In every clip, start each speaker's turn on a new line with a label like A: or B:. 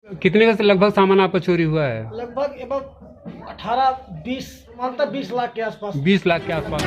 A: कितने का लगभग सामान आपका चोरी हुआ है?
B: लगभग 18-20 मानता 20 लाख के आसपास।
A: 20 लाख के आसपास।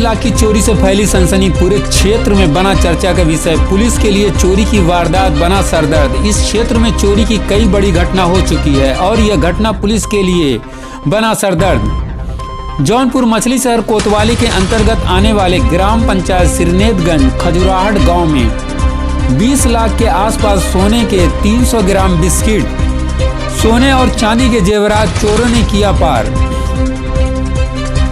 C: लाख की चोरी से फैली सनसनी पूरे क्षेत्र में बना चर्चा का विषय। पुलिस के लिए चोरी की वारदात बना सरदर्द। इस क्षेत्र में चोरी की कई बड़ी घटना हो चुकी है और यह घटना पुलिस के लिए बना सरदर्द। जौनपुर मछली शहर कोतवाली के अंतर्गत आने वाले ग्राम पंचायत सिरनेतगंज खजुराहट गांव में 20 लाख के आसपास सोने के 300 ग्राम बिस्किट, सोने और चांदी के जेवरात चोरों ने किया पार।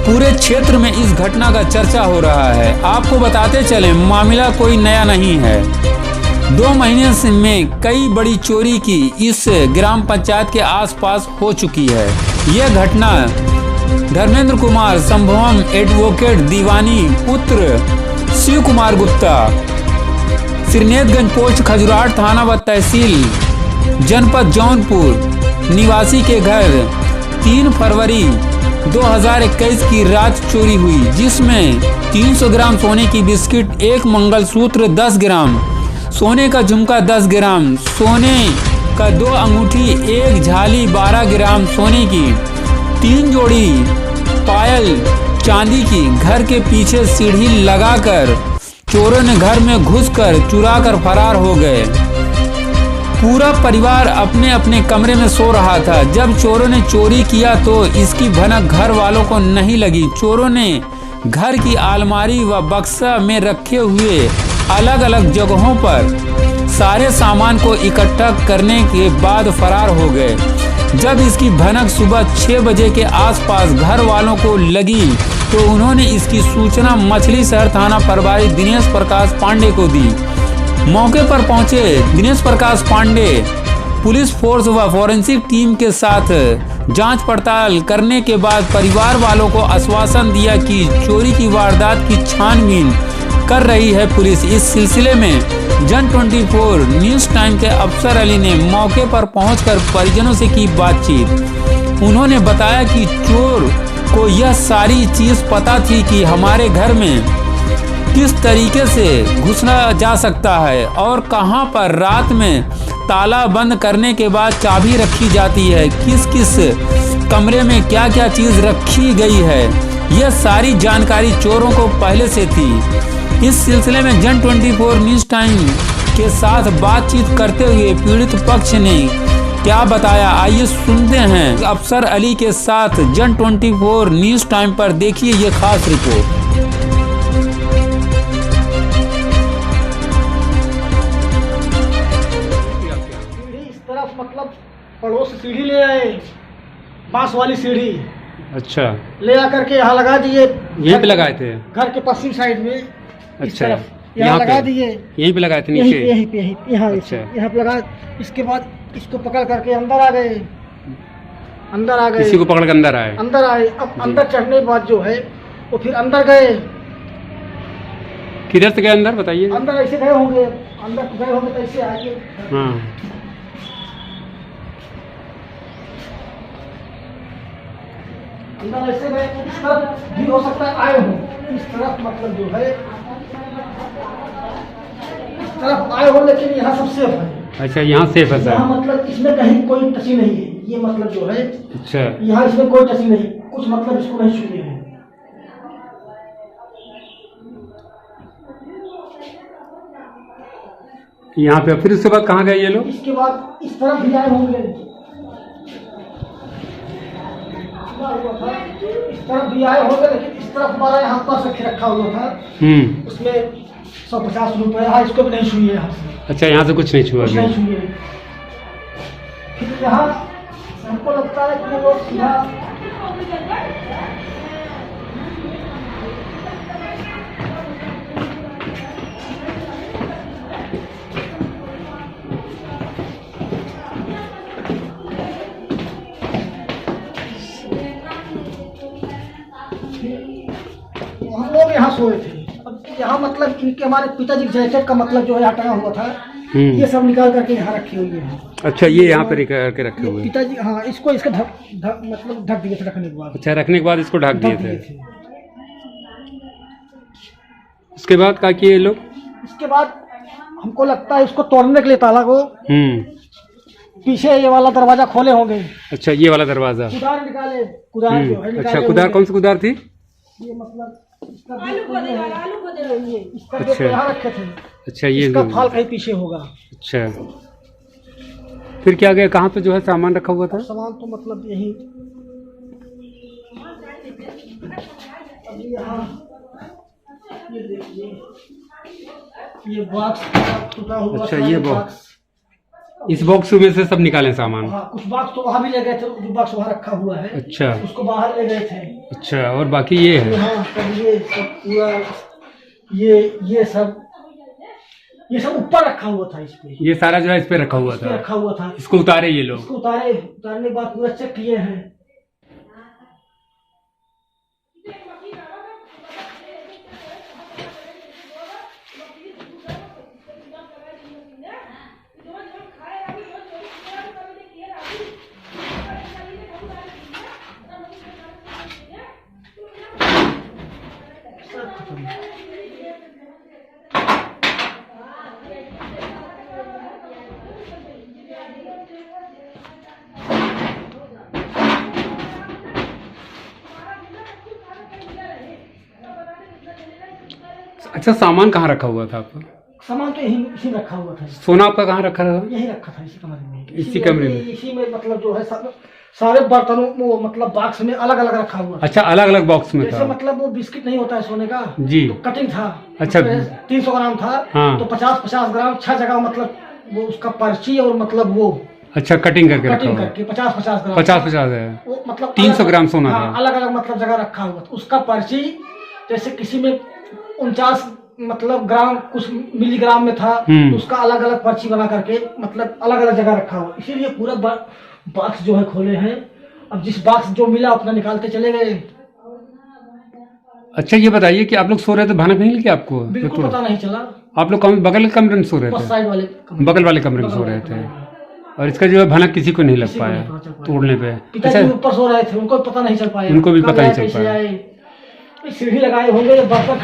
C: पूरे क्षेत्र में इस घटना का चर्चा हो रहा है। आपको बताते चलें, मामला कोई नया नहीं है। 2 महीने में कई बड़ी चोरी की इस ग्राम पंचायत के आसपास हो चुकी है। यह घटना धर्मेंद्र कुमार संभवम एडवोकेट दीवानी पुत्र शिव कुमार गुप्ता, सिरनेतगंज पोस्ट खजुराहट थाना व तहसील जनपद जौनपुर निवासी के घर 3 फरवरी 2021 की रात चोरी हुई, जिसमें 300 ग्राम सोने की बिस्किट, 1 मंगलसूत्र 10 ग्राम, सोने का झुमका 10 ग्राम, सोने का 2 अंगूठी, 1 झाली 12 ग्राम सोने की, 3 जोड़ी पायल चांदी की घर के पीछे सीढ़ी लगाकर चोरों ने घर में घुसकर चुराकर फरार हो गए। पूरा परिवार अपने अपने कमरे में सो रहा था जब चोरों ने चोरी किया तो इसकी भनक घर वालों को नहीं लगी। चोरों ने घर की अलमारी व बक्सा में रखे हुए अलग अलग जगहों पर सारे सामान को इकट्ठा करने के बाद फरार हो गए। जब इसकी भनक सुबह 6 बजे के आसपास घर वालों को लगी तो उन्होंने इसकी सूचना मछली शहर थाना प्रभारी दिनेश प्रकाश पांडे को दी। मौके पर पहुंचे दिनेश प्रकाश पांडे पुलिस फोर्स व फॉरेंसिक टीम के साथ जांच पड़ताल करने के बाद परिवार वालों को आश्वासन दिया कि चोरी की वारदात की छानबीन कर रही है पुलिस। इस सिलसिले में जन 24 न्यूज टाइम के अफसर अली ने मौके पर पहुंचकर परिजनों से की बातचीत। उन्होंने बताया कि चोर को यह सारी चीज पता थी कि हमारे घर में किस तरीके से घुसना जा सकता है और कहां पर रात में ताला बंद करने के बाद चाबी रखी जाती है, किस किस कमरे में क्या क्या चीज रखी गई है। यह सारी जानकारी चोरों को पहले से थी। इस सिलसिले में जन 24 न्यूज टाइम के साथ बातचीत करते हुए पीड़ित पक्ष ने क्या बताया, आइए सुनते हैं अफसर अली के साथ जन 24 न्यूज टाइम पर। देखिए ये खास रिपोर्ट।
B: मतलब पड़ोस से सीढ़ी ले आए, बांस वाली सीढ़ी।
A: अच्छा।
B: ले आकर के यहाँ लगा दिए।
A: यहीं पे लगाए थे? घर
B: के पश्चिम साइड में।
A: अच्छा।
B: यहाँ लगा दिए।
A: यहीं पे लगाए थे? नीचे
B: यहीं पे यहाँ। अच्छा। यहाँ पे लगा। इसके बाद इसको पकड़ करके अंदर आ गए।
A: इसी को पकड़ के अंदर आए।
B: अब अंदर चढ़ने के बाद जो है वो फिर अंदर गए।
A: किधर से गए अंदर बताइए?
B: अंदर ऐसे गए होंगे, तो ऐसे आगे।
A: हाँ।
B: अंदर ऐसे गए, इस तरफ भी हो सकता है आए हो, इस तरफ मतलब जो है इस तरफ आए हो, लेकिन यहाँ सब सेफ है।
A: अच्छा, यहाँ सेफ है सर?
B: यहाँ मतलब इसमें कहीं कोई टची नहीं है, ये मतलब जो है।
A: अच्छा।
B: यहाँ इसमें कोई टची नहीं, कुछ मतलब इसको नहीं छूए हैं।
A: यहाँ पे फिर उसके बाद कहाँ गए ये लोग?
B: इसके बाद इस तरफ भी आए होंगे, इस तरफ भी आए होंगे, लेकिन इस तरफ हमारा यहाँ पर्स रखा हुआ था। उसमें 150 रुपए। हाँ, इसको भी नहीं छुए यहाँ से।
A: अच्छा, यहाँ से कुछ नहीं छुआ?
B: कुछ नहीं छुए। फिर यहाँ हमको लगता है कि लोग सीधा सोए थे। अब यहाँ मतलब इनके हमारे पिताजी के जैकेट का मतलब जो है हटाया हुआ था, ये सब निकाल करके यहाँ रखे हुए हैं।
A: अच्छा, ये यहाँ पे करके रखे हुए हैं।
B: पिताजी हाँ इसको इसका मतलब ढक दिए थे रखने के बाद।
A: अच्छा, रखने के बाद इसको ढक दिए थे। उसके बाद क्या किए ये लोग?
B: इसके बाद हमको लगता है इसको तोड़ने के लिए ताला को पीछे ये वाला दरवाजा खोले होंगे।
A: अच्छा, ये वाला दरवाजा
B: कुदार निकाले, कुदार जो है
A: अच्छा, कुदार कौन सी कुदार थी?
B: ये मतलब इसका
A: अच्छा।
B: जो यहाँ रखे थे।
A: अच्छा, ये
B: इसका फाल कहीं पीछे होगा।
A: अच्छा, फिर क्या गया? कहाँ पे जो है सामान रखा हुआ था?
B: सामान तो मतलब यही अभी यहाँ ये देखिए, ये बॉक्स टूटा हुआ।
A: अच्छा, ये बॉक्स, इस बॉक्स में से सब निकाले सामान?
B: हाँ, कुछ बॉक्स तो वहाँ भी ले गए थे, जो बॉक्स वहाँ रखा हुआ है।
A: अच्छा,
B: उसको बाहर ले गए थे।
A: अच्छा, और बाकी ये है?
B: हाँ, तब ये सब पूरा ये सब ऊपर रखा हुआ था। इस पे
A: ये सारा जो है इस पे रखा हुआ था।
B: रखा हुआ था।
A: इसको उतारे ये लोग?
B: इसको उतारने के बाद पूरा चेक किए हैं।
A: अच्छा, सामान कहाँ रखा हुआ था आपका?
B: सामान तो इसी में रखा हुआ था।
A: सोना आपका कहाँ रखा था?
B: यही रखा था, इसी कमरे में।
A: इसी कमरे में?
B: इसी में मतलब जो है सारे बर्तनों वो मतलब बॉक्स में अलग अलग रखा हुआ।
A: अच्छा, अलग अलग बॉक्स में
B: जैसे
A: था?
B: मतलब वो बिस्किट नहीं होता है सोने का
A: जी,
B: तो कटिंग था।
A: अच्छा,
B: 300 ग्राम था।
A: हाँ।
B: तो 50-50 ग्राम 6 जगह मतलब वो उसका पर्ची और मतलब वो
A: अच्छा, कटिंग करके रखा
B: कटिंग
A: हुआ?
B: करके 50-50 ग्राम
A: 50-50 है
B: वो मतलब
A: 300 ग्राम सोना था।
B: अलग अलग मतलब जगह रखा हुआ। उसका पर्ची जैसे किसी में 49 मतलब ग्राम कुछ मिलीग्राम में था, तो उसका अलग अलग पर्ची बना करके मतलब अलग अलग जगह रखा हुआ। इसीलिए पूरा बॉक्स जो है खोले हैं। अब जिस बॉक्स जो मिला अपना निकालते चले गए।
A: अच्छा, ये बताइए कि आप लोग सो रहे थे, भानक नहीं लगी आपको?
B: बिल्कुल पता नहीं चला।
A: आप लोग बगल के कमरे में सो रहे थे?
B: साइड वाले
A: बगल वाले कमरे में सो रहे थे, और इसका जो है भनक किसी को नहीं लग पाया तोड़ने पे?
B: पिताजी ऊपर सो रहे थे, उनको पता नहीं चल पाया।
A: उनको भी पता नहीं चल पाया।
B: सीढ़ी लगाए होंगे, बर्तन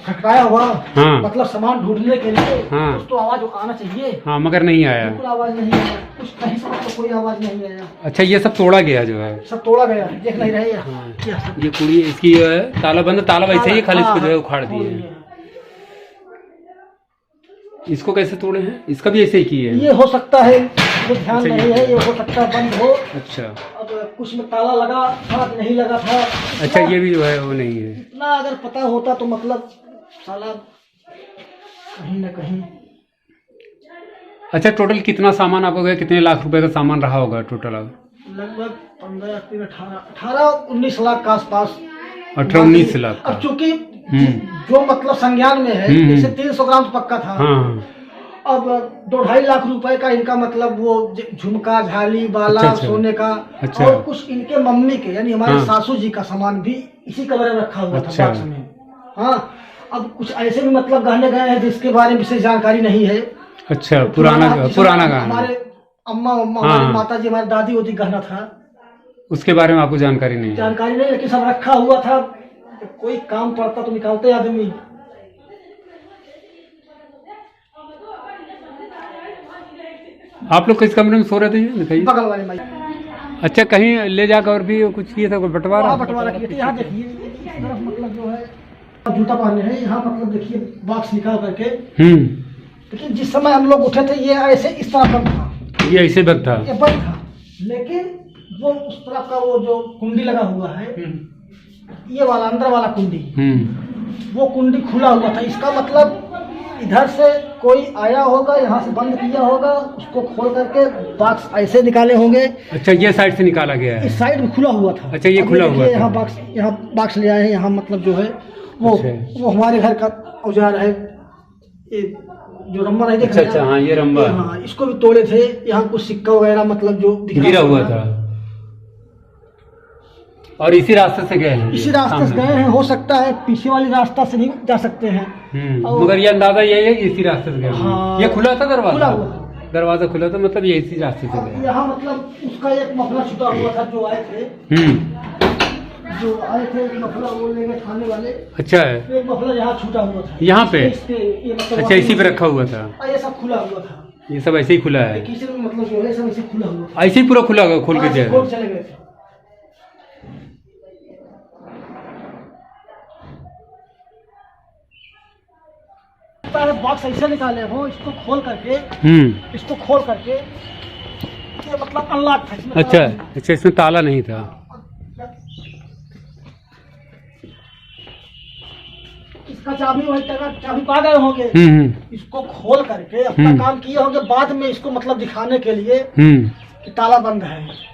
B: खटकाया हुआ।
A: हाँ।
B: मतलब सामान ढूंढने के लिए।
A: हाँ।
B: कुछ तो आवाज आना चाहिए।
A: हाँ, मगर नहीं आया।
B: बिल्कुल आवाज नहीं आया, कुछ कहीं से तो कोई आवाज नहीं आया।
A: अच्छा, ये सब तोड़ा गया जो है?
B: सब तोड़ा गया, देख नहीं रहे।
A: हाँ। ये कुड़ी इसकी जो है ताला बंद, ताला वैसे ही खाली, इसको जो है उखाड़ दिए। इसको कैसे तोड़े हैं? इसका भी ऐसे ही किए?
B: ये हो सकता है, कुछ ध्यान नहीं है, ये हो सकता है बंद हो।
A: अच्छा,
B: अब कुछ में ताला लगा था नहीं लगा था।
A: अच्छा, ये भी जो है वो नहीं है।
B: इतना अगर पता होता तो मतलब साला कहीं न कहीं।
A: अच्छा, टोटल कितना सामान आपको गया? कितने लाख रुपए का सामान रहा होगा टोटल?
B: लगभग 18-19 लाख के आसपास।
A: 18-19 लाख का।
B: अब चूंकि जो मतलब संज्ञान में है, जैसे 300 ग्राम तो पक्का था।
A: हाँ।
B: अब 2-2.5 लाख रुपए का इनका मतलब वो झुमका, झाली, बाला,
A: अच्छा।
B: सोने का।
A: अच्छा।
B: और कुछ इनके मम्मी के यानी हमारे
A: हाँ।
B: सासू जी का सामान भी इसी कमरे में रखा हुआ
A: अच्छा।
B: था बॉक्स में। हाँ, अब कुछ ऐसे भी मतलब गहने गए हैं जिसके बारे में विशेष जानकारी नहीं है।
A: अच्छा, पुराना गहना।
B: हमारे अम्मा
A: हाँ।
B: हमारी माता जी, हमारी दादी होती गहना था,
A: उसके बारे में आपको जानकारी नहीं है?
B: जानकारी नहीं, लेकिन सब रखा हुआ था। कोई काम पड़ता तो निकालते आदमी।
A: आप लोग किस कमरे में सो रहे थे? ये बताइए।
B: बगल वाले माई।
A: अच्छा, कहीं ले जाकर और भी कुछ किए थे? कोई बंटवारा?
B: बंटवारा किए थे। यहाँ देखिए, इस तरफ मतलब जो है जूता पहने हैं, यहाँ मतलब देखिए बॉक्स निकाल करके। लेकिन जिस समय हम लोग उठे थे ये ऐसे इस तरह बंद था।
A: ये ऐसे बंद था?
B: ये बंद था, लेकिन वो उस तरफ का वो जो कुंडी लगा हुआ है, ये वाला अंदर वाला कुंडी, वो कुंडी खुला हुआ था। इसका मतलब इधर से कोई आया होगा, यहाँ से बंद किया होगा, उसको खोल करके बॉक्स ऐसे निकाले होंगे।
A: अच्छा, ये साइड से निकाला गया है?
B: इस साइड में खुला हुआ था।
A: अच्छा, ये खुला हुआ था।
B: यहाँ बॉक्स ले आए हैं। यहाँ मतलब जो है वो हमारे घर का औजार है, ये जो रंबा नहीं देख रहे?
A: अच्छा, हाँ, ये रंबा।
B: हाँ, इसको भी तोड़े थे। यहाँ कुछ सिक्का वगैरह मतलब जो
A: गिरा हुआ था। और इसी रास्ते से गए हैं?
B: इसी रास्ते से गए हैं, हो सकता है पीछे वाली रास्ता से नहीं जा सकते हैं। और-
A: मगर ये अंदाजा यही है कि इसी रास्ते से गए हैं।
B: हाँ।
A: ये खुला था दरवाजा?
B: खुला हुआ था।
A: दरवाजा खुला था, मतलब ये इसी रास्ते से गए।
B: यहाँ मतलब उसका एक मफला छुटा हुआ था, जो आए थे मफला वो लेंगे खाने वाले।
A: अच्छा है,
B: एक मफला यहाँ छूटा हुआ था
A: यहाँ पे?
B: ये मतलब
A: अच्छा, इसी पे रखा हुआ था?
B: ये सब खुला हुआ था,
A: ये सब ऐसे ही खुला है?
B: किचन में मतलब जो है सब ऐसे खुला हुआ था,
A: ऐसे ही पूरा खुला खोल के
B: ऐसे
A: जाए?
B: खोल चले गए थे। बॉक्स ऐसे निकाले हो, इसको खोल करके ये मतलब अनलॉक था इसमें।
A: अच्छा अच्छा, इसमें ताला नहीं था?
B: इसका चाबी वही चाबी पा गए होंगे। इसको खोल करके अपना काम किए होंगे, बाद में इसको मतलब दिखाने के लिए कि ताला बंद है।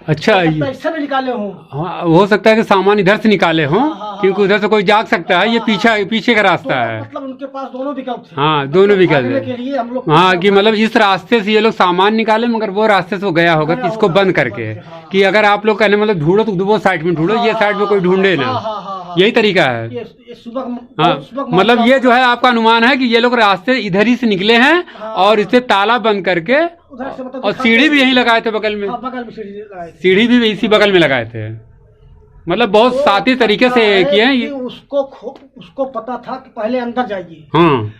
A: अच्छा,
B: इससे भी निकाले हो?
A: हाँ, हो सकता है कि सामान इधर से निकाले हों, क्योंकि उधर से कोई जाग सकता है। ये पीछे का रास्ता है,
B: मतलब उनके पास दोनों विकल्प थे।
A: हाँ, दोनों विकल्प
B: के लिए हम लोग,
A: हाँ, कि मतलब इस रास्ते से ये लोग सामान निकाले, मगर वो रास्ते से वो गया होगा कि इसको बंद करके, कि अगर आप लोग कहने मतलब ढूंढो तो वो साइड में ढूंढो, ये साइड में कोई ढूंढे ना, यही तरीका है।
B: ये सुबह
A: हाँ, मतलब ये जो है आपका अनुमान है कि ये लोग रास्ते इधर ही से निकले हैं और इसे ताला बंद करके,
B: उधर से मतलब
A: और सीढ़ी भी यहीं लगाए थे बगल में?
B: बगल में सीढ़ी लगाए थे।
A: सीढ़ी भी इसी बगल में लगाए थे, मतलब बहुत साथी तरीके से किए हैं ये।
B: उसको पता था कि पहले अंदर जाइए,
A: हाँ,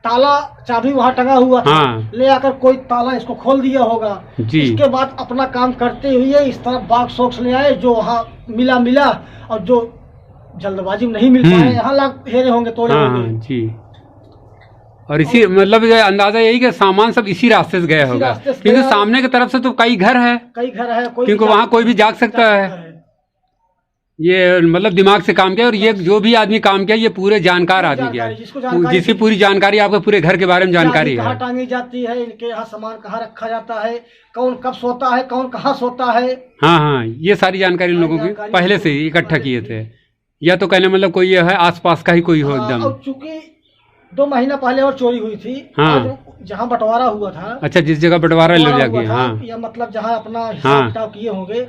B: ताला चाबी वहाँ टंगा हुआ था,
A: हाँ।
B: ले आकर कोई ताला इसको खोल दिया होगा
A: जी।
B: इसके बाद अपना काम करते हुए इस तरफ बॉक्स वॉक्स ले आए, जो वहाँ मिला और जो जल्दबाजी में नहीं मिल पाए यहाँ लाग हेरे होंगे, तोड़े होंगे।
A: हाँ जी। और इसी मतलब अंदाजा यही कि सामान सब इसी रास्ते से गया होगा, क्योंकि सामने की तरफ से तो कई घर है, क्योंकि वहाँ कोई भी जाग सकता है। ये मतलब दिमाग से काम किया, और ये जो भी आदमी काम किया ये पूरे जानकार आदमी किया है, जिसकी पूरी जानकारी आपके पूरे घर के बारे में जानकारी है।
B: कहाँ टांगी जाती है, इनके यहाँ सामान कहाँ रखा जाता है, कौन कब सोता है, कौन कहाँ सोता है।
A: हाँ, ये सारी जानकारी इन लोगों की पहले से ही इकट्ठा किए थे, या तो कहने मतलब कोई ये है आसपास का ही कोई हो एकदम।
B: चूंकि 2 महीना पहले और चोरी हुई थी, जहाँ बंटवारा हुआ था।
A: अच्छा, जिस जगह बंटवारा ले जाके, हाँ,
B: या मतलब जहाँ अपना हिसाब किताब किए होंगे,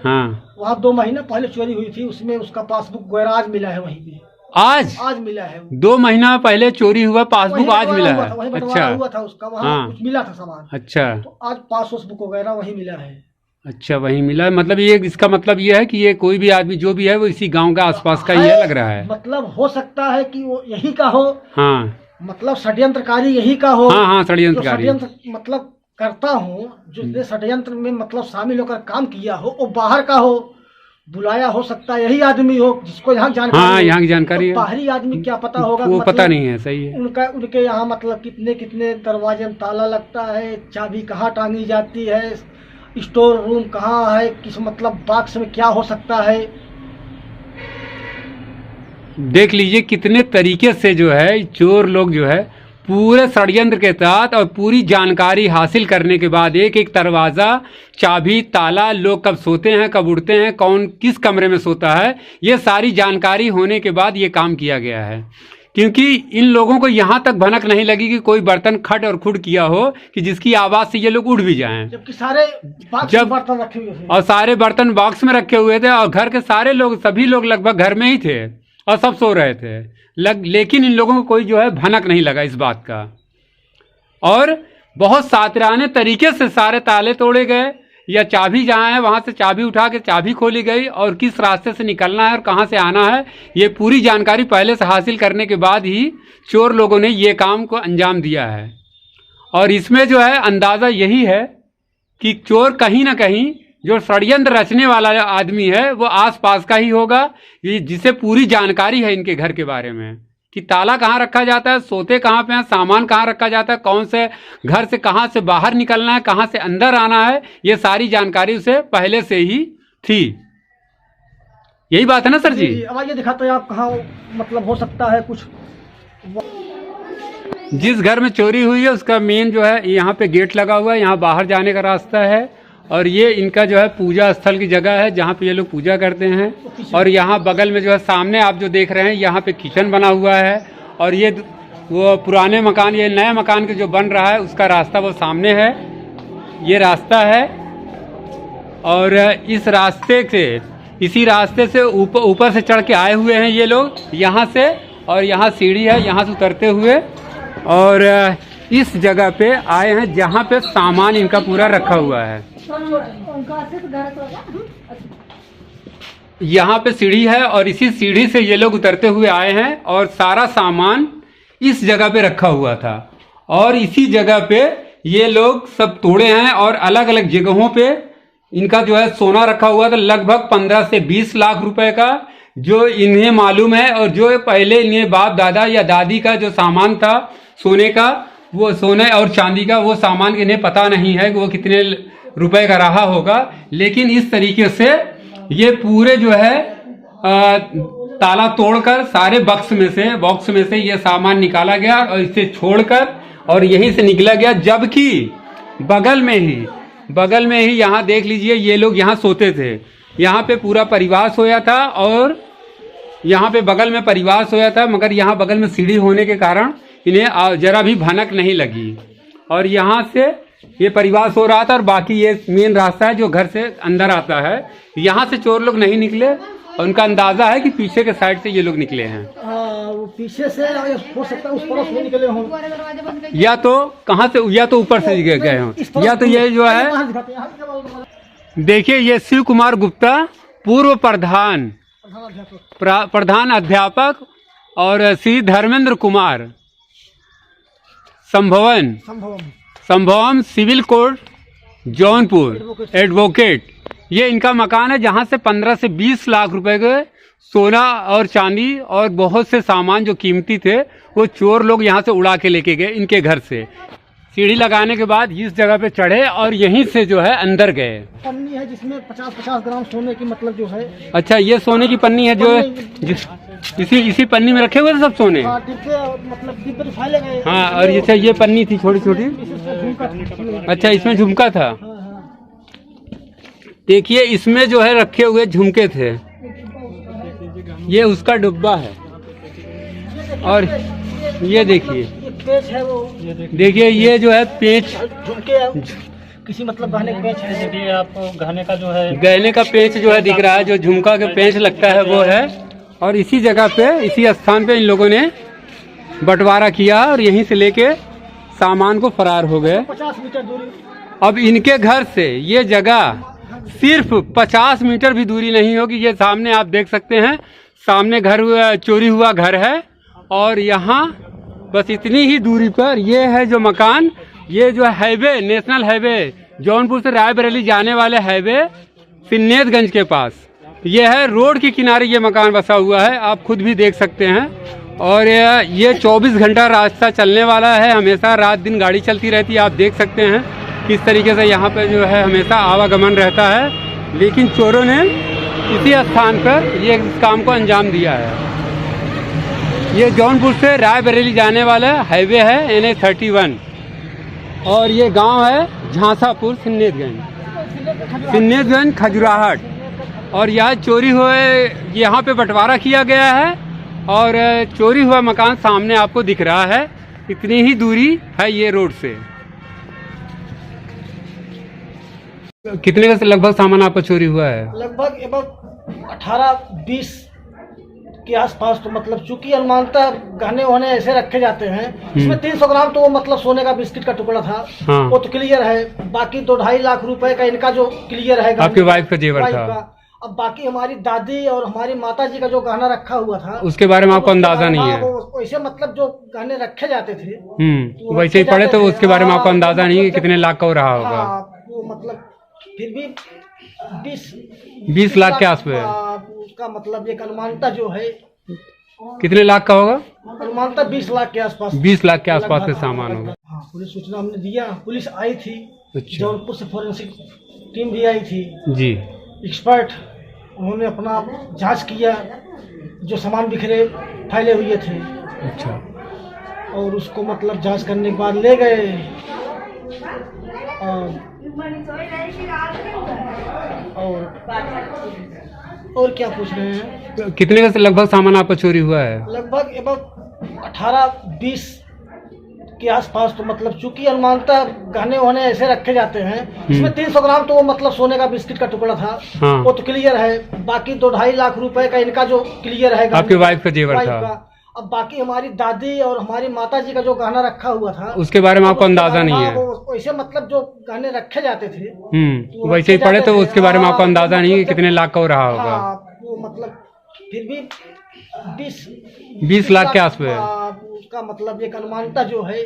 B: वहाँ 2 महीना पहले चोरी हुई थी, उसमें उसका पासबुक गैराज मिला है वहीं पे। आज मिला है।
A: 2 महीना पहले चोरी हुआ, पासबुक आज मिला है?
B: अच्छा, हुआ था उसका, वहाँ कुछ मिला था सामान।
A: अच्छा,
B: तो आज पासबुक वगैरह वहीं मिला है।
A: अच्छा, वहीं मिला है। मतलब ये इसका मतलब ये है कि ये कोई भी आदमी जो भी है वो इसी गांव का आसपास का ही है, लग रहा है।
B: मतलब हो सकता है कि वो यही का हो।
A: हाँ,
B: मतलब षड्यंत्रकारी यही का हो।
A: हाँ, षड्यंत्रकारी
B: मतलब करता हूँ, जो षड्यंत्र में मतलब शामिल होकर काम किया हो, वो बाहर का हो, बुलाया हो सकता है यही आदमी हो जिसको यहाँ जानकारी।
A: हाँ, यहाँ की जानकारी है।
B: बाहरी आदमी क्या पता होगा,
A: वो
B: मतलब
A: पता नहीं है। सही है।
B: उनके यहाँ मतलब कितने दरवाजे में ताला लगता है, चाबी कहाँ टांगी जाती है, स्टोर रूम कहाँ है, किस मतलब बॉक्स में क्या हो सकता है।
A: देख लीजिए कितने तरीके से जो है चोर लोग जो है पूरे षड्यंत्र के तहत और पूरी जानकारी हासिल करने के बाद एक एक दरवाज़ा, चाबी, ताला, लोग कब सोते हैं, कब उठते हैं, कौन किस कमरे में सोता है, ये सारी जानकारी होने के बाद ये काम किया गया है। क्योंकि इन लोगों को यहाँ तक भनक नहीं लगी कि कोई बर्तन खट और खुट किया हो कि जिसकी आवाज़ से ये लोग उठ भी जाएं।
B: जबकि सारे बर्तन रखे हुए थे,
A: और सारे बर्तन बॉक्स में रखे हुए थे, और घर के सारे लोग, सभी लोग लगभग घर में ही थे और सब सो रहे थे। लेकिन इन लोगों को कोई जो है भनक नहीं लगा इस बात का, और बहुत सातिराने तरीके से सारे ताले तोड़े गए, या चाबी जहाँ है वहाँ से चाबी उठा के चाबी खोली गई, और किस रास्ते से निकलना है और कहाँ से आना है ये पूरी जानकारी पहले से हासिल करने के बाद ही चोर लोगों ने ये काम को अंजाम दिया है। और इसमें जो है अंदाज़ा यही है कि चोर कहीं ना कहीं जो षड्यंत्र रचने वाला आदमी है वो आसपास का ही होगा, जिसे पूरी जानकारी है इनके घर के बारे में कि ताला कहाँ रखा जाता है, सोते कहाँ पे हैं, सामान कहाँ रखा जाता है, कौन से घर से कहाँ से बाहर निकलना है, कहाँ से अंदर आना है, ये सारी जानकारी उसे पहले से ही थी। यही बात है ना सर जी?
B: अब आइए दिखाते हैं आप कहाँ मतलब हो सकता है कुछ।
A: जिस घर में चोरी हुई है उसका मेन जो है यहाँ पे गेट लगा हुआ है, यहाँ बाहर जाने का रास्ता है, और ये इनका जो है पूजा स्थल की जगह है जहाँ पे ये लोग पूजा करते हैं। और यहाँ बगल में जो है सामने आप जो देख रहे हैं यहाँ पे किचन बना हुआ है, और ये वो पुराने मकान, ये नए मकान के जो बन रहा है उसका रास्ता वो सामने है, ये रास्ता है। और इस रास्ते से इसी रास्ते से ऊपर से चढ़ के आए हुए हैं ये लोग यहाँ से, और यहाँ सीढ़ी है, यहाँ से उतरते हुए और इस जगह पे आए हैं जहाँ पे सामान इनका पूरा रखा हुआ है। यहाँ पे सीढ़ी है और इसी सीढ़ी से ये लोग उतरते हुए आए हैं और सारा सामान इस जगह पे रखा हुआ था और इसी जगह पे ये लोग सब तोड़े हैं और अलग अलग जगहों पे इनका जो है सोना रखा हुआ था, लगभग 15 से 20 लाख रुपए का, जो इन्हें मालूम है। और जो पहले इन्हें बाप दादा या दादी का जो सामान था सोने का, वो सोने और चांदी का, वो सामान इन्हें पता नहीं है कि वो कितने रुपए का रहा होगा। लेकिन इस तरीके से ये पूरे जो है ताला तोड़कर सारे बॉक्स में से ये सामान निकाला गया और इसे छोड़कर और यहीं से निकला गया। जबकि बगल में ही यहाँ देख लीजिए, ये लोग यहाँ सोते थे, यहाँ पे पूरा परिवार सोया था और यहाँ पे बगल में परिवार सोया था, मगर यहाँ बगल में सीढ़ी होने के कारण इन्हें जरा भी भनक नहीं लगी। और यहाँ से ये परिवार सो रहा था और बाकी ये मेन रास्ता है जो घर से अंदर आता है। यहाँ से चोर लोग नहीं निकले और उनका अंदाजा है कि पीछे के साइड से ये लोग निकले हैं।
B: वो पीछे से हो सकता है उस तरफ से निकले हों,
A: या तो कहाँ से, या तो ऊपर से गए हों, या तो ये जो है। देखिए, ये शिव कुमार गुप्ता पूर्व प्रधान अध्यापक और Shri Dharmendra Kumar संभवम civil court Jaunpur advocate, ये इनका मकान है जहां से 15 से 20 लाख रुपए के सोना और चांदी और बहुत से सामान जो कीमती थे वो चोर लोग यहां से उड़ा के लेके गए इनके घर से। सीढ़ी लगाने के बाद इस जगह पे चढ़े और यहीं से जो है अंदर गए।
B: पन्नी है जिसमें 50-50 ग्राम सोने की मतलब जो है।
A: अच्छा, ये सोने की पन्नी है जो इसी पन्नी में रखे हुए थे सब सोने।
B: हाँ, मतलब डिब्बे फैले गए।
A: हाँ, और ये पन्नी थी छोटी छोटी। अच्छा, इसमें झुमका था। देखिए, इसमें जो है रखे हुए झुमके थे, ये उसका डिब्बा है। और ये देखिए,
B: पेच है वो,
A: देखिए ये जो है पेच,
B: झुमके किसी मतलब गहने का पेच है। यदि आपको गहने का पेच जो है दिख रहा है, जो झुमका के पेच लगता है वो है। और इसी जगह पे, इसी स्थान पे इन लोगों ने बंटवारा किया और यहीं से लेके सामान को फरार हो गए। 50 मीटर दूरी।
A: अब इनके घर से ये जगह सिर्फ 50 मीटर भी दूरी नहीं होगी। ये सामने आप देख सकते हैं, सामने घर चोरी हुआ घर है और यहाँ बस इतनी ही दूरी पर ये है जो मकान। ये जो हाईवे, नेशनल हाईवे जौनपुर से रायबरेली जाने वाले हाईवे सिन्नेतगंज के पास, ये है रोड के किनारे ये मकान बसा हुआ है, आप खुद भी देख सकते हैं। और ये 24 घंटा रास्ता चलने वाला है, हमेशा रात दिन गाड़ी चलती रहती है। आप देख सकते हैं किस तरीके से यहाँ पे जो है हमेशा आवागमन रहता है। लेकिन चोरों ने इसी स्थान पर ये इस काम को अंजाम दिया है। ये जौनपुर से रायबरेली जाने वाला हाईवे है NH-31 और ये गांव है झांसापुर सिन्नेतगंज खजुराहट। और यह चोरी हुए, यहाँ पे बंटवारा किया गया है और चोरी हुआ मकान सामने आपको दिख रहा है। इतनी ही दूरी है ये रोड से। कितने का लगभग सामान आपका चोरी हुआ है?
B: लगभग 18-20 के आसपास। तो मतलब चूंकि अनुमानतः गहने वहने ऐसे रखे जाते हैं, इसमें 300 ग्राम तो मतलब सोने का बिस्किट का टुकड़ा था। हाँ। वो तो क्लियर है। बाकी तो 2.5 लाख रुपए का इनका जो क्लियर है,
A: आपकी वाइफ का जेवर था।
B: अब बाकी हमारी दादी और हमारी माता जी का जो गहना रखा हुआ था,
A: उसके बारे में आपको अंदाजा नहीं है?
B: वैसे मतलब जो गहने रखे जाते थे
A: तो वैसे ही पड़े, तो उसके बारे में आपको अंदाजा नहीं है कितने लाख का हो रहा होगा?
B: वो मतलब फिर भी
A: 20 लाख के आसपास
B: उसका मतलब एक अनुमानता जो है।
A: कितने लाख का होगा?
B: अनुमानता 20 लाख के आसपास।
A: 20 लाख के आसपास का सामान होगा।
B: हाँ, पुलिस सूचना हमने दिया, पुलिस आई थी।
A: अच्छा।
B: जौनपुर से फोरेंसिक टीम भी आई थी
A: जी,
B: एक्सपर्ट। उन्होंने अपना जांच किया, जो सामान बिखरे फैले हुए थे।
A: अच्छा।
B: और उसको मतलब जांच करने के बाद ले गए। और क्या पूछ रहे हैं?
A: कितने का लगभग सामान आपका चोरी हुआ है?
B: लगभग 18-20 के आसपास तो मतलब चूंकि अनुमानतः गहने वहने ऐसे रखे जाते हैं, इसमें 300 ग्राम तो वो मतलब सोने का बिस्किट का टुकड़ा था,
C: हाँ।
B: वो तो क्लियर है। बाकी 2-2.5 लाख रुपए का इनका जो क्लियर है,
C: आपकी वाइफ का जेवर था।
B: अब बाकी हमारी दादी और हमारी माता जी का जो गहना रखा हुआ था,
C: उसके बारे में आपको अंदाजा नहीं है?
B: वैसे मतलब जो गहने रखे जाते थे
C: वैसे ही पड़े, तो उसके बारे में आपको अंदाजा नहीं है कितने लाख का हो रहा होगा?
B: वो मतलब फिर भी
C: 20 लाख के आसपास
B: उसका मतलब एक अनुमानता जो है,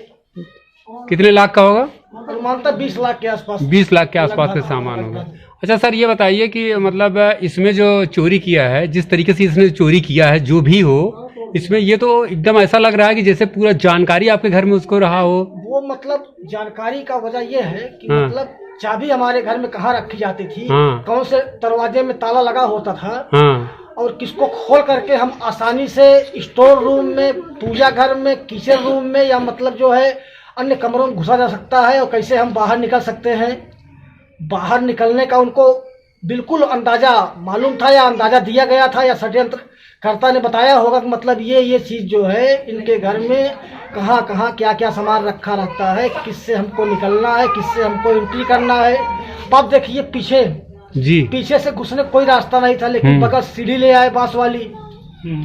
C: कितने लाख का होगा?
B: अनुमानता 20 लाख के आसपास,
C: 20 लाख के आसपास का सामान होगा। अच्छा सर, ये बताइए कि मतलब इसमें जो चोरी किया है, जिस तरीके से इसने चोरी किया है, जो भी हो, इसमें ये तो एकदम ऐसा लग रहा है कि जैसे पूरा जानकारी आपके घर में उसको रहा हो।
B: वो मतलब जानकारी का वजह ये है कि
C: हाँ।
B: मतलब चाबी हमारे घर में कहाँ रखी जाती थी,
C: हाँ।
B: कौन से दरवाजे में ताला लगा होता था,
C: हाँ।
B: और किसको खोल करके हम आसानी से स्टोर रूम में, पूजा घर में, किचन रूम में, या मतलब जो है अन्य कमरों में घुसा जा सकता है, और कैसे हम बाहर निकल सकते हैं। बाहर निकलने का उनको बिल्कुल अंदाजा मालूम था, या अंदाजा दिया गया था, या षड्यंत्र कर्ता ने बताया होगा कि मतलब ये चीज जो है इनके घर में कहाँ कहाँ क्या क्या सामान रखा रहता है, किससे हमको निकलना है, किससे हमको एंट्री करना है। अब देखिए पीछे से घुसने कोई रास्ता नहीं था, लेकिन बगल सीढ़ी ले आए बांस वाली।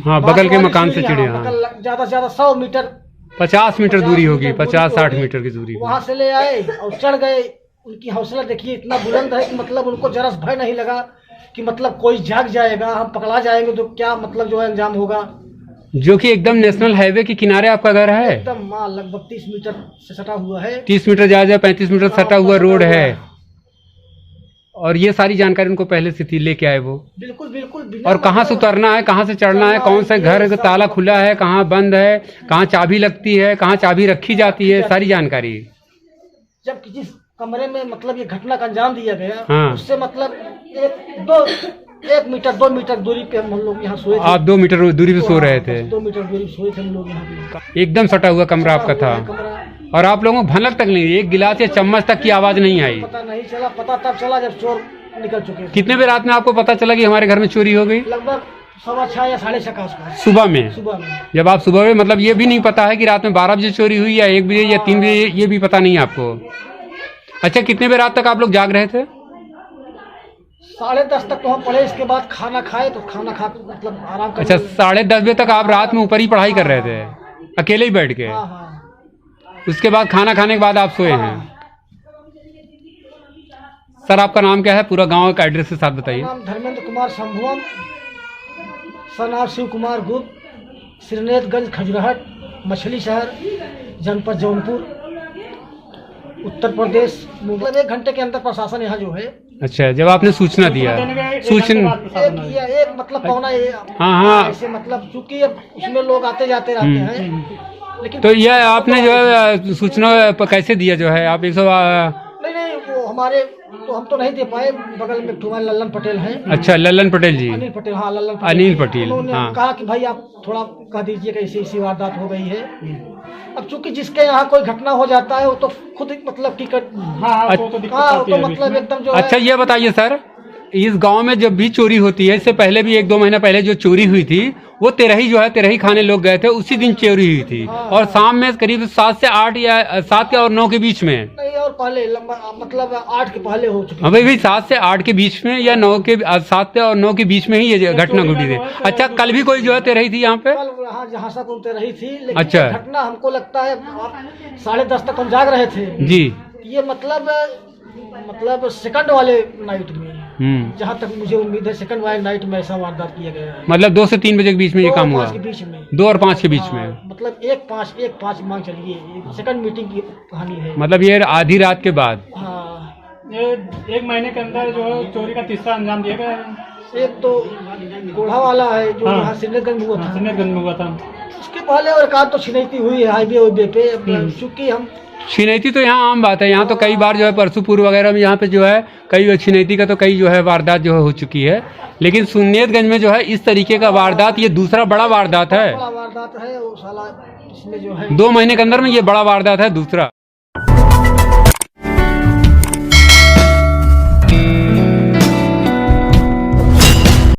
C: हाँ, बगल के मकान से चिड़िया,
B: ज्यादा से ज्यादा 100 मीटर
C: 50 मीटर दूरी होगी, 50-60 मीटर की दूरी।
B: वहाँ से ले आए और चढ़ गए। उनकी हौसला देखिए इतना बुलंद है कि मतलब उनको जरा भय नहीं लगा कि मतलब कोई जाग जाएगा, हम पकड़ा जाएंगे तो क्या मतलब जो है अंजाम होगा।
C: जो कि एकदम नेशनल हाईवे के किनारे आपका घर है?
B: एकदम लगभग 30 मीटर से सटा हुआ है।
C: 30 मीटर ज्यादा 35 मीटर सटा हुआ रोड है। और ये सारी जानकारी उनको पहले से थी, लेके आए वो?
B: बिल्कुल।
C: और कहाँ से उतरना है, कहाँ से चढ़ना है, कौन से घर का ताला खुला है, कहाँ बंद है, कहाँ चाबी लगती है, कहाँ चाबी रखी जाती है, सारी जानकारी।
B: जब किसी कमरे में मतलब ये घटना का अंजाम दिया गया,
C: हाँ।
B: उससे मतलब 1 मीटर दूरी पे हम लोग यहाँ सोए थे।
C: आप 2 मीटर दूरी पे सो रहे थे?
B: 2 मीटर दूरी सोए थे हम लोग यहाँ।
C: एकदम सटा हुआ कमरा आपका था, और आप लोगों को भनक तक नहीं, एक गिलास या चम्मच तक की आवाज नहीं आई?
B: पता नहीं चला, पता तब चला जब चोर निकल चुके थे।
C: कितने बजे रात में आपको पता चला कि हमारे घर में चोरी हो गई?
B: लगभग 6:15 या 6:30 के आसपास।
C: सुबह में? जब आप सुबह में, मतलब ये भी नहीं पता है कि रात में 12 बजे चोरी हुई या 1 बजे या 3 बजे, ये भी पता नहीं आपको? अच्छा, कितने बजे रात तक आप लोग जाग रहे थे?
B: 10:30 तक तो हम पढ़े, इसके बाद खाना खाए, तो खाना खा मतलब आराम कर।
C: अच्छा, 10:30 बजे तक आप रात में ऊपर ही पढ़ाई कर रहे थे, अकेले ही बैठ के?
B: हाँ।
C: उसके बाद खाना खाने के बाद आप सोए हैं? सर, आपका नाम क्या है? पूरा गांव का एड्रेस के साथ बताइए।
B: नाम धर्मेंद्र कुमार शंभुवम, सनार शिव कुमार गुप्त, सिरनेतगंज खजुराहट, मछली शहर, जनपद जौनपुर, उत्तर प्रदेश। मतलब 1 घंटे के अंदर प्रशासन यहाँ जो है।
C: अच्छा, जब आपने सूचना दिया, सूचना
B: एक मतलब पौना,
C: हाँ,
B: ऐसे मतलब चूंकि उसमें लोग आते जाते रहते हैं, लेकिन
C: तो यह आपने जो है सूचना कैसे दिया? जो है आप 100
B: नहीं, वो हमारे तो हम तो नहीं दे पाए, बगल में तुम्हारे लल्लन पटेल हैं।
C: अच्छा, लल्लन पटेल जी?
B: अनिल पटेल, हाँ लल्लन
C: पटेल,
B: उन्होंने
C: हाँ।
B: कहा कि भाई आप थोड़ा कह दीजिए कि ऐसी वारदात हो गई है। अब चूंकि जिसके यहाँ कोई घटना हो जाता है वो तो खुद मतलब टिकट, हाँ तो मतलब एकदम जो।
C: अच्छा, ये बताइए सर, इस गांव में जब भी चोरी होती है, इससे पहले भी 1-2 महीना पहले जो चोरी हुई थी, वो तेरही जो है, तेरही खाने लोग गए थे, उसी दिन चोरी हुई थी। और शाम में करीब 7 से 8 या 7 और 9 के बीच में?
B: नहीं, और पहले मतलब 8 के पहले हो चुकी।
C: अभी भी 7 से 8 के बीच में या 7 और 9 के बीच में ही ये घटना घटी थी। अच्छा, कल भी कोई जो है तेरही थी यहाँ पे?
B: कल हाँ, जहाँ से घूमते रही थी, लेकिन
C: अच्छा।
B: घटना हमको लगता है 10:30 तक हम जाग रहे थे
C: जी।
B: ये मतलब सेकंड वाले नाइट में, जहाँ तक मुझे उम्मीद है सेकंड वाले नाइट में ऐसा वारदात किया गया है।
C: मतलब 2 से 3 बजे के बीच में ये काम हुआ? 2 और 5 के बीच में,
B: मतलब 1-5 मान चलिए, सेकंड मीटिंग की कहानी है।
C: मतलब ये आधी रात के बाद?
B: हाँ,
D: ये 1 महीने के अंदर जो है चोरी का तीसरा अंजाम दिया गया है।
B: एक तो गोढ़ा वाला है जो यहाँ सिरनेतगंज में हुआ था।
D: सिरनेतगंज में हुआ था।
B: उसके पहले और एक आध तो छिनैती हुई है हाईवे पे, चूंकि हम
C: छिनैती तो यहाँ आम बात है, यहाँ तो कई बार जो है परसुपुर वगैरह में यहाँ पे जो है कई छिनैती का तो कई जो है वारदात जो है हो चुकी है, लेकिन सुन्नियतगंज में जो है इस तरीके का वारदात ये दूसरा बड़ा वारदात है।
B: बड़ा वारदात है वो साला, इसमें जो है
C: 2 महीने के अंदर में ये बड़ा वारदात है दूसरा।